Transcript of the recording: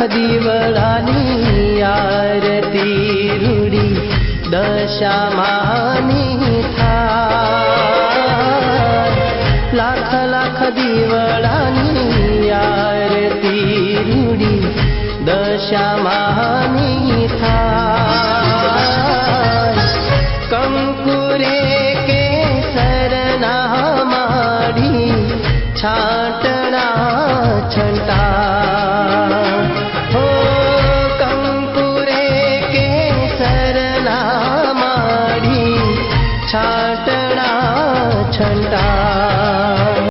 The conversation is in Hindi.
दीवळानी आरती रूढी दशामानी थाय। लाख लाख दीवळानी आरती रूढी दशामानी थाय। कंकुरे केसरना माढी छाटणा छंटा